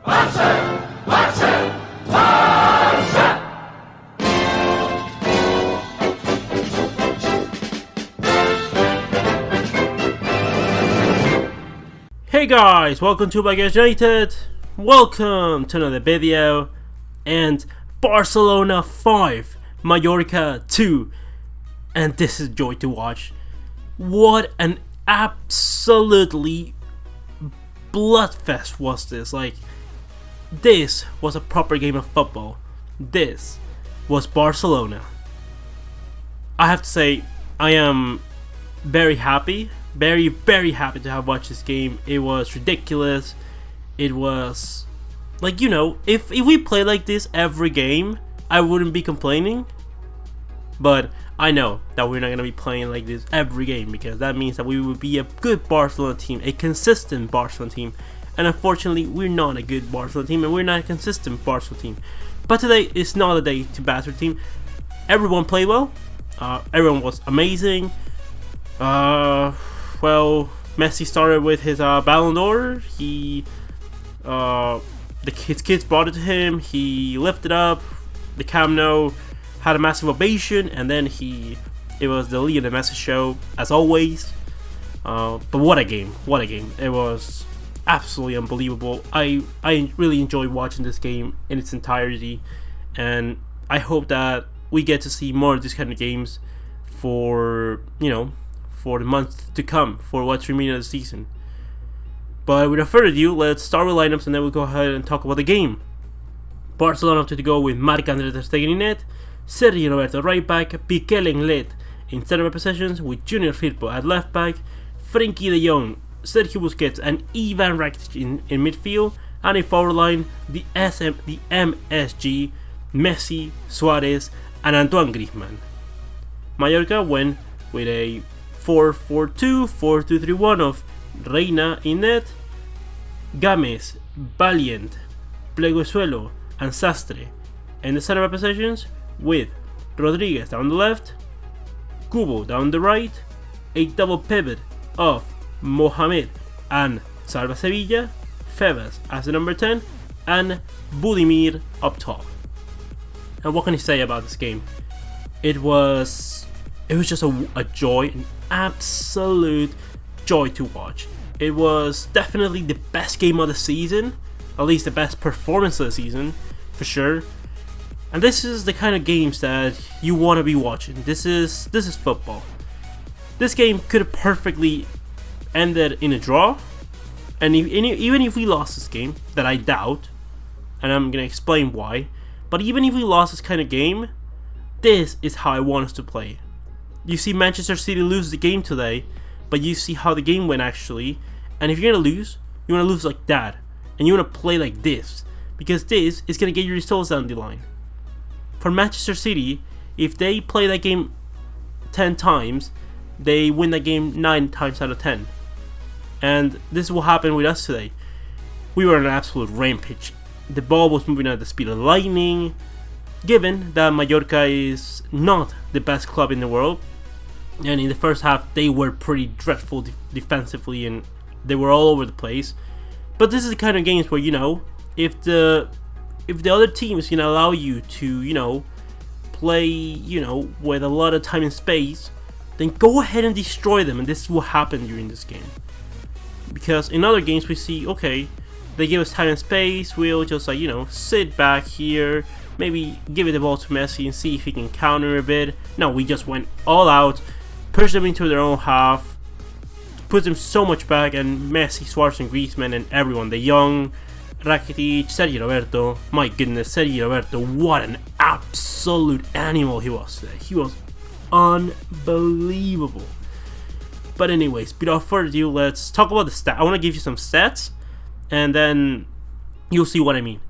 Hey guys, welcome to Blaugrana United. Welcome to another video. And Barcelona 5, Mallorca 2. And this is joy to watch. What an absolutely bloodfest was this. Like, this was a proper game of football. This was Barcelona. I have to say, I am very happy. Very happy to have watched this game. It was ridiculous. It was like, you know, if we play like this every game, I wouldn't be complaining. But I know that we're not going to be playing like this every game, because that means that we would be a good Barcelona team, a consistent Barcelona team. And unfortunately, we're not a good Barcelona team, and we're not a consistent Barcelona team. But today is not a day to bash our team. Everyone played well. Everyone was amazing. Well, Messi started with his Ballon D'or. His kids brought it to him. He lifted up. The Camp Nou had a massive ovation, and then it was the Lionel Messi show as always. But what a game! What a game! It was absolutely unbelievable. I really enjoyed watching this game in its entirety, and I hope that we get to see more of these kind of games for, you know, for the months to come, for what's remaining of the season. But without further ado, let's start with lineups, and then we'll go ahead and talk about the game. Barcelona opted to go with Marc-André ter Stegen in net, Sergi Roberto right back, Piqué Lenglet in center positions with Junior Firpo at left back, Frenkie de Jong, Sergio Busquets and Ivan Rakitic in midfield, and in forward line the MSG, Messi, Suarez and Antoine Griezmann. Mallorca went with a 4-4-2, 4-2-3-1 of Reina in net, Games, Valiant, Pleguezuelo and Sastre in the center positions, with Rodriguez down the left, Kubo down the right, a double pivot of Mohamed and Salva Sevilla, Febas as the number 10, and Budimir up top. And what can I say about this game? It was just a joy, an absolute joy to watch. It was definitely the best game of the season, at least the best performance of the season, for sure. And this is the kind of games that you want to be watching. This is football. This game could have perfectly ended in a draw, and even if we lost this game, that I doubt, and I'm gonna explain why. But even if we lost this kind of game, this is how I want us to play. You see Manchester City lose the game today, but you see how the game went actually. And if you're gonna lose, you wanna lose like that, and you wanna play like this, because this is gonna get your results down the line. For Manchester City, if they play that game 10 times, they win that game 9 times out of 10. And this is what happened with us today. We were on an absolute rampage. The ball was moving at the speed of lightning. Given that Mallorca is not the best club in the world, and in the first half they were pretty dreadful defensively, and they were all over the place. But this is the kind of games where, you know, if the other team is gonna allow you to, you know, play, you know, with a lot of time and space, then go ahead and destroy them. And this is what happened during this game. Because in other games we see, okay, they give us time and space, we'll just, like, you know, sit back here, maybe give it the ball to Messi and see if he can counter a bit. No, we just went all out, pushed them into their own half, put them so much back, and Messi, Suarez and Griezmann and everyone, De Jong, Rakitic, Sergi Roberto, my goodness, Sergi Roberto, what an absolute animal he was today. He was unbelievable. But anyways, without further ado, let's talk about the stats. I want to give you some stats, and then you'll see what I mean.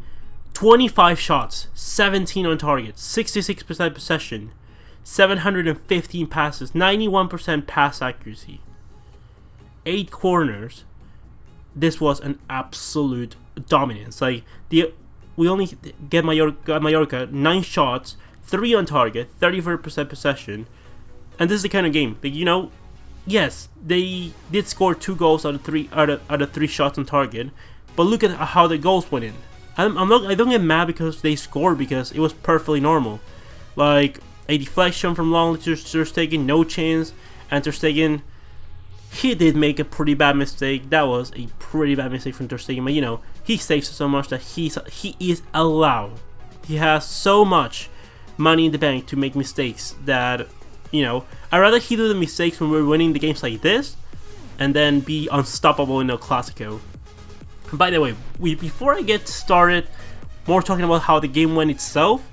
25 shots, 17 on target, 66% possession, 715 passes, 91% pass accuracy, 8 corners. This was an absolute dominance. Like, we only get Mallorca 9 shots, 3 on target, 34% possession, and this is the kind of game that, you know, yes, they did score 2 goals out of 3 shots on target, but look at how the goals went in. I don't get mad because they scored, because it was perfectly normal. Like a deflection from long to Ter Stegen, no chance, and Ter Stegen, he did make a pretty bad mistake. That was a pretty bad mistake from Ter Stegen, but you know, he saves so much that he is allowed. He has so much money in the bank to make mistakes that, you know, I'd rather he do the mistakes when we're winning the games like this and then be unstoppable in El Clasico. By the way, before I get started more talking about how the game went itself,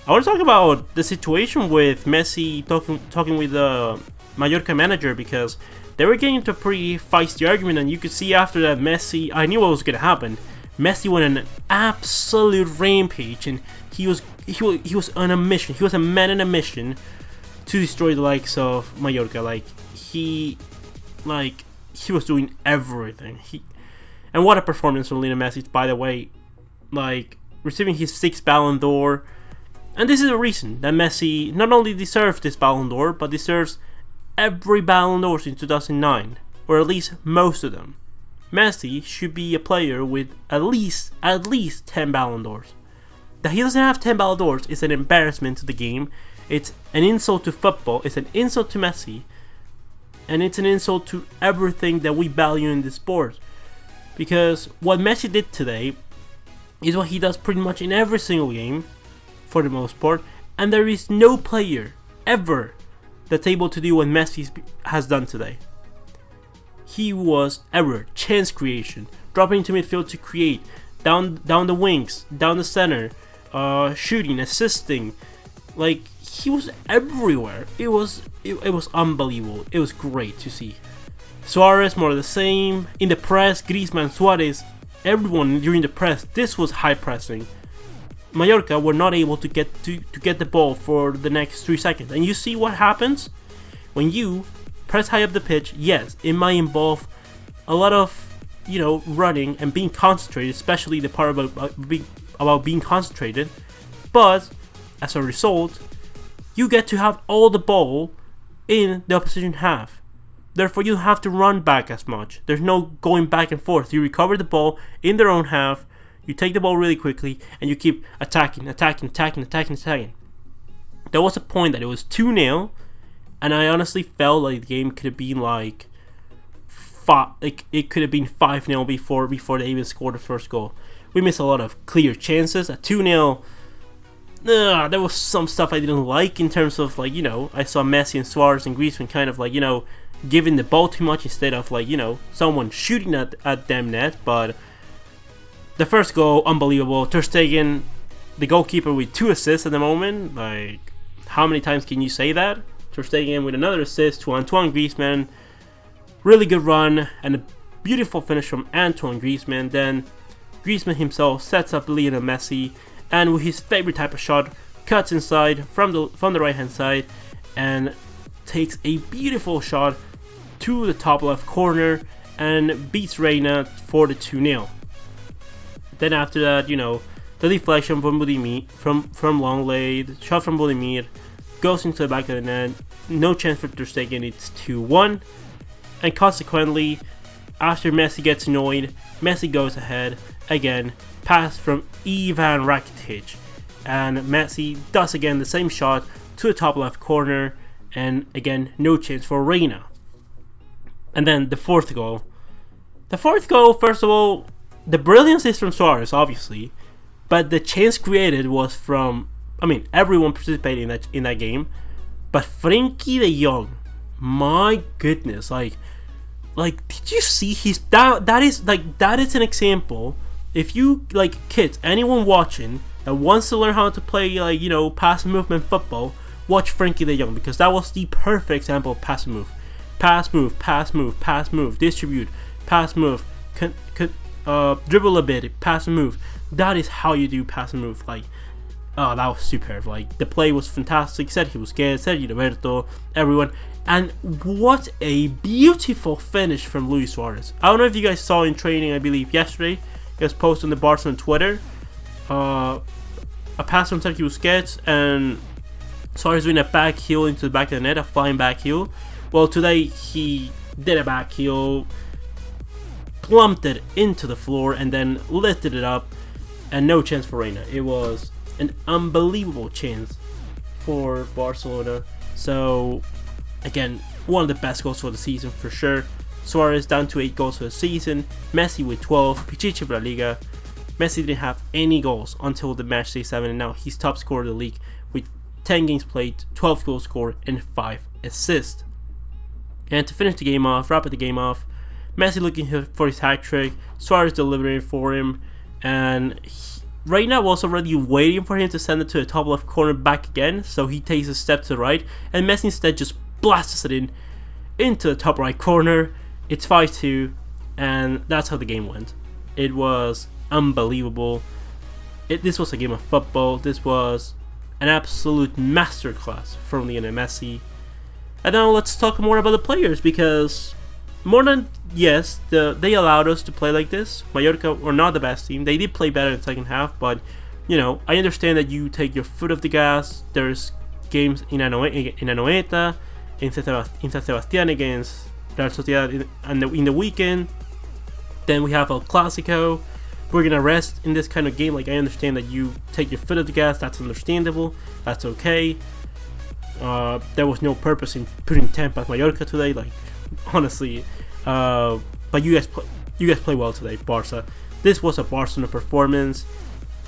I want to talk about the situation with Messi talking with the Mallorca manager, because they were getting into a pretty feisty argument, and you could see after that Messi, I knew what was going to happen. Messi went on an absolute rampage, and he was on a mission. He was a man on a mission to destroy the likes of Mallorca. Like he was doing everything. And what a performance from Lionel Messi, by the way. Like receiving his 6th Ballon d'Or, and this is the reason that Messi not only deserves this Ballon d'Or, but deserves every Ballon d'Or since 2009, or at least most of them. Messi should be a player with at least 10 Ballon d'Ors. That he doesn't have 10 Ballon d'Ors is an embarrassment to the game. It's an insult to football. It's an insult to Messi, and it's an insult to everything that we value in this sport. Because what Messi did today is what he does pretty much in every single game, for the most part, and there is no player ever that's able to do what Messi has done today. He was ever chance creation, dropping into midfield to create, down the wings, down the center, shooting, assisting. Like he was everywhere. It was unbelievable. It was great to see. Suarez, more of the same. In the press, Griezmann, Suarez, everyone during the press. This was high pressing. Mallorca were not able to get the ball for the next 3 seconds, and you see what happens when you press high up the pitch. Yes, it might involve a lot of, you know, running and being concentrated, especially the part about being concentrated. But as a result, you get to have all the ball in the opposition half. Therefore, you don't have to run back as much. There's no going back and forth. You recover the ball in their own half. You take the ball really quickly, and you keep attacking. There was a point that it was 2-0, and I honestly felt like the game could have been like it could have been 5-0 before they even scored the first goal. We missed a lot of clear chances. At 2-0, there was some stuff I didn't like in terms of, like, you know, I saw Messi and Suarez and Griezmann kind of like, you know, giving the ball too much instead of, like, you know, someone shooting at them net. But the first goal, unbelievable. Ter Stegen, the goalkeeper, with 2 assists at the moment. Like, how many times can you say that? Ter Stegen with another assist to Antoine Griezmann. Really good run and a beautiful finish from Antoine Griezmann. Then Griezmann himself sets up Lionel Messi, and with his favorite type of shot, cuts inside from the right hand side and takes a beautiful shot to the top left corner and beats Reina for the 2-0. Then after that, you know, the deflection from Budimir, from Longley, the shot from Budimir goes into the back of the net. No chance for Ter Stegen. It's 2-1, and consequently, after Messi gets annoyed, Messi goes ahead again. Pass from Ivan Rakitic, and Messi does again the same shot to the top left corner, and again no chance for Reina. And then the fourth goal. First of all, the brilliance is from Suarez, obviously, but the chance created was from, I mean, everyone participating in that game, but Frenkie de Jong, my goodness, like did you see that is an example. If you, like, kids, anyone watching that wants to learn how to play, like, you know, pass and movement football, watch Frenkie de Jong, because that was the perfect example of pass and move. Pass, move, pass, move, pass, move, distribute, pass, move, dribble a bit, pass and move. That is how you do pass and move. Like, oh, that was superb. Like, the play was fantastic. Sergi Roberto, everyone. And what a beautiful finish from Luis Suarez. I don't know if you guys saw in training, I believe yesterday, it was posted on the Barcelona Twitter. A pass from Sergi Busquets, and Suarez doing a back heel into the back of the net, a flying back heel. Well, today he did a back heel, plumped it into the floor, and then lifted it up. and no chance for Reina. It was an unbelievable chance for Barcelona. So again, one of the best goals for the season for sure. Suarez down to 8 goals for the season. Messi with 12. Pichichi for La Liga. Messi didn't have any goals until the match day 7, and now he's top scorer of the league with 10 games played, 12 goals scored, and 5 assists. And to finish the game off, wrap up the game off, Messi looking for his hat-trick, Suarez delivering for him, and right now was already waiting for him to send it to the top left corner back again, so he takes a step to the right, and Messi instead just blasts it into the top right corner. It's 5-2, and that's how the game went. It was unbelievable. This was a game of football. This was an absolute masterclass from Lionel Messi. And now let's talk more about the players, because more than yes, they allowed us to play like this. Mallorca were not the best team. They did play better in the second half, but you know, I understand that you take your foot off the gas. There's games in Anoeta, in San Sebastian against Real Sociedad in the weekend. Then we have El Clásico. We're gonna rest in this kind of game. Like, I understand that you take your foot off the gas. That's understandable. That's okay. There was no purpose in putting 10 past Mallorca today. Like, honestly, but you guys play well today, Barca. This was a Barcelona performance.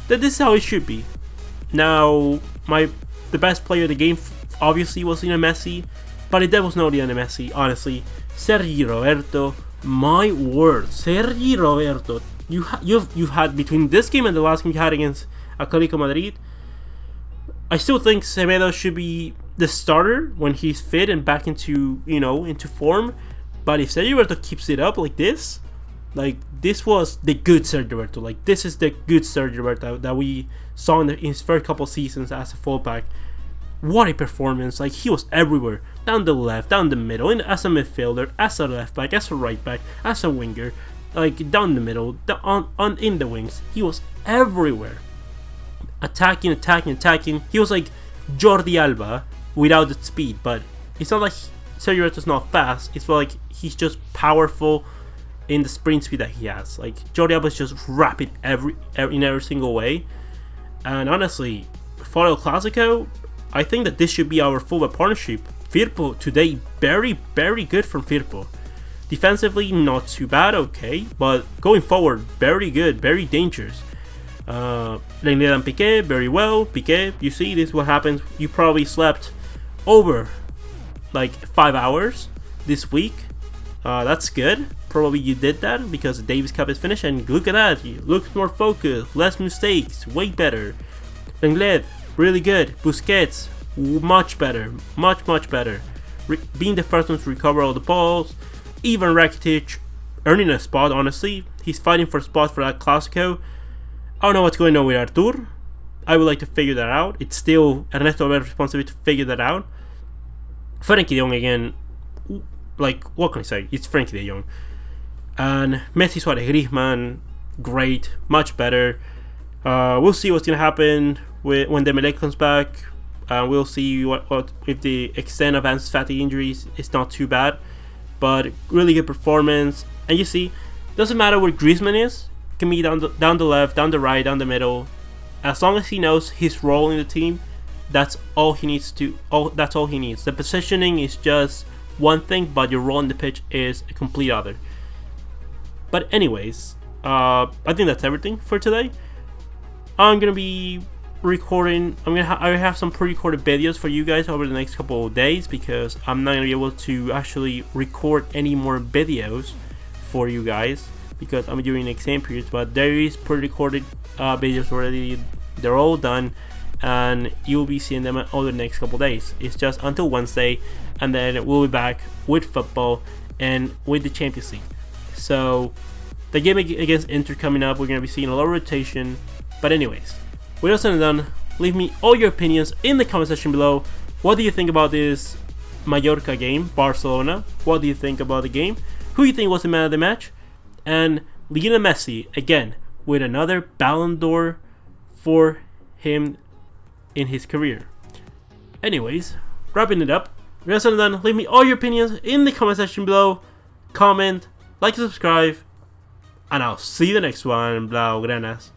This is how it should be. Now, the best player of the game obviously was Lionel Messi, but it was not Lionel Messi. Honestly, Sergi Roberto. My word, Sergi Roberto. You've had between this game and the last game you had against Atletico Madrid. I still think Semedo should be the starter when he's fit and back into form. But if Sergi Roberto keeps it up like this was the good Sergi Roberto. Like, this is the good Sergi Roberto that we saw in his first couple seasons as a fullback. What a performance! Like, he was everywhere, down the left, down the middle, as a midfielder, as a left back, as a right back, as a winger, like down the middle, in the wings. He was everywhere, attacking. He was like Jordi Alba without the speed, but it's not like Sergio Roberto's not fast. It's like he's just powerful in the sprint speed that he has. Like, Jordi Alba is just rapid in every single way. And honestly, for El Clásico, I think that this should be our fullback partnership. Firpo today, very, very good from Firpo. Defensively, not too bad, okay, but going forward, very good, very dangerous. Lenglet and Piqué, very well. Piqué, you see, this is what happens. You probably slept over like 5 hours this week. That's good. Probably you did that because the Davis Cup is finished, and look at that. You look more focused, less mistakes, way better. Lenglet, really good. Busquets, much better, much better. Being the first one to recover all the balls. Even Rakitic earning a spot, honestly. He's fighting for a spot for that Clásico. I don't know what's going on with Artur. I would like to figure that out. It's still Ernesto Valverde's responsibility to figure that out. Frenkie de Jong again. Like, what can I say? It's Frenkie de Jong. And Messi, Suarez, Griezmann, great, much better. We'll see what's going to happen when Dembélé comes back. We'll see what if the extent of Ansu Fati injuries is not too bad. But really good performance. And you see, doesn't matter where Griezmann is. Can be down the left, down the right, down the middle. As long as he knows his role in the team, that's all he needs to. That's all he needs. The positioning is just one thing, but your role in the pitch is a complete other. But anyways, I think that's everything for today. I'm gonna be recording. I have some pre-recorded videos for you guys over the next couple of days because I'm not gonna be able to actually record any more videos for you guys because I'm doing exam periods. But there is pre-recorded videos already. They're all done, and you'll be seeing them over the next couple of days. It's just until Wednesday, and then we'll be back with football and with the Champions League. So the game against Inter coming up, we're gonna be seeing a lot of rotation. But anyways, with all said and done, leave me all your opinions in the comment section below. What do you think about this Mallorca game, Barcelona? What do you think about the game? Who do you think was the man of the match? And Lionel Messi, again, with another Ballon d'Or for him in his career. Anyways, wrapping it up. With all said and done, leave me all your opinions in the comment section below. Comment, like, and subscribe. And I'll see you the next one, Blaugranas.